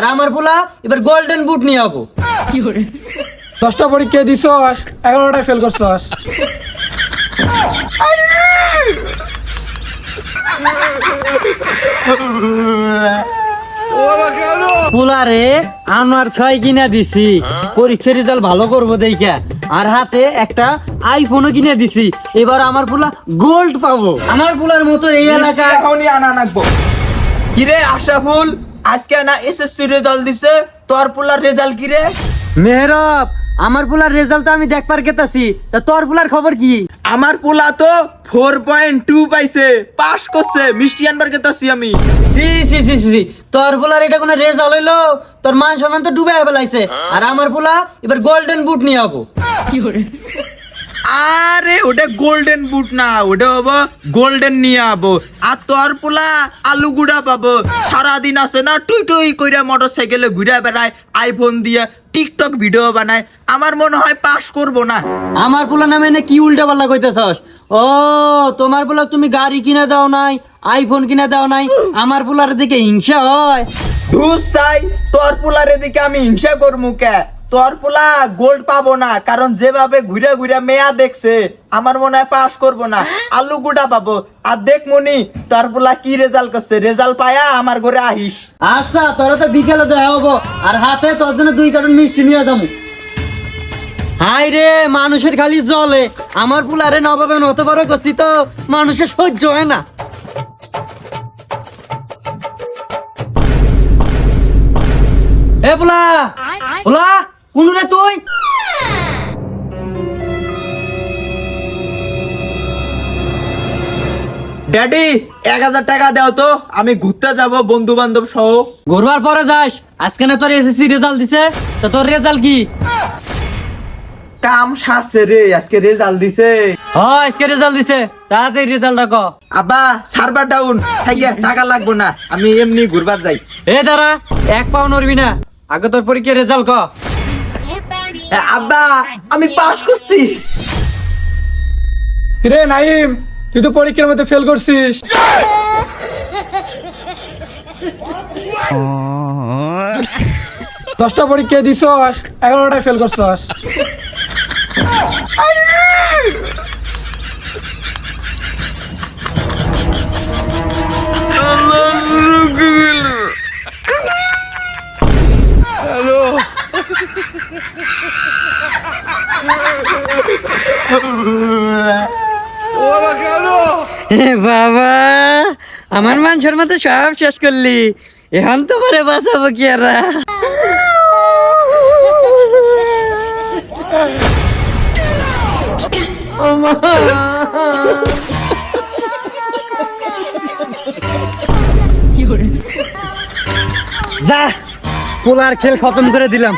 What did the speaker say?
আর আমার পোলা এবার গোল্ডেন বুট নিয়ে যাবো। 10টা পরীক্ষা দিছস, 11টায় ফেল করছস। পোলারে আমার 6 কিনা দিছি, পরীক্ষার রেজাল্ট ভালো করবো দেখা, আর হাতে একটা আইফোনও কিনে দিছি। এবার আমার পোলা গোল্ড পাবো। আমার পোলার মতো এই এলাকায় এখনই আনা নাকবো। কিরে আশরাফুল, আজকে না এসএসসি রেজাল্ট দিছে, তোর পোলার রেজাল্ট কি রে? মেহরব, আমার পোলার রেজাল্ট আমি দেখবার গেতাছি, তা তোর পোলার খবর কি? আমার পোলা তো 4.2 পাইছে, পাস করছে, মিষ্টি আনবার গেতাছি আমি। সি সি সি সি, তোর পোলার এটা কোনো রেজাল্ট হইলো? তোর মান সম্মান তো ডুবে ফেলাইছে। আর আমার পোলা এবার গোল্ডেন বুট নিয়ে যাবো। আরে ওটা গোল্ডেন বুট না, ওটা হবো গোল্ডেন নিয়ে আবো। আর তোর পোলা আলু গুড়া পাবো। সারাদিন আছে না টুই টুই কইরা মোটর সাইকেলে ঘুরে বেড়ায়, আইফোন দিয়ে টিকটক ভিডিও বানায়। আমার মনে হয় পাস করবো না। আমার পোলা নামে না কি উল্টা পাল্লা কইতেছস? ও, তোমার পোলা তুমি গাড়ি কিনে দাও নাই, আইফোন কিনে দাও নাই, আমার পোলার দিকে হিংসা হয়? ধুস চাই, তোর পোলার এদিকে আমি হিংসা করবো কে? তোর পোলা গোল্ড পাবো না, কারণ যেভাবে ঘুরে ঘুরে মেয়া দেখছে, আমার মনে হয় পাস করবো না, আলু গুড়া পাবো। আর দেখ মনি, তোর পোলা কি রেজাল্ট করছে, রেজাল্ট পায়া আমার ঘরে আহিস। আচ্ছা, তোরা তো বিকেলে দেখা হবো, আর হাতে তোর জন্য 2 কার্টন মিষ্টি নিয়ে যাবো। হাই রে, মানুষের খালি জলে, আমার পোলারে নবাবে নত করে করছি তো মানুষের সহ্য হয় না। এ পোলা, পোলা কোন রে তুই? ড্যাডি 1000 টাকা দাও তো, আমি ঘুরতে যাব বন্ধু বান্ধব সহ। ঘুরবার পরে যাস। আজকে না তোর এসএসসি রেজাল্ট দিছে, তা তোর রেজাল্ট কি? কাম সারছে রে, আজকে রেজাল্ট দিছে। হ্যাঁ, আজকে রেজাল্ট দিছে, তাড়াতাড়ি রেজাল্টটা ক। আব্বা সার্ভার ডাউন, থাকিয়া টাকা লাগবো না, আমি এমনি ঘুরবার যাই। এ দাঁড়া, 1 পাও নড়বি না, আগে তোর পরীক্ষার রেজাল্ট ক। আব্বা আমি পাস করছি। রে নাইম, তুই তো পরীক্ষার মধ্যে ফেল করছিস। 10টা পরীক্ষা দিছস, 11টায় ফেল করছস। বাবা, আমার মান সম্মান তো সব শেষ করলি, এখন তোমারে বাঁচাবো কি আর? যা, পোলার খেল খতম করে দিলাম।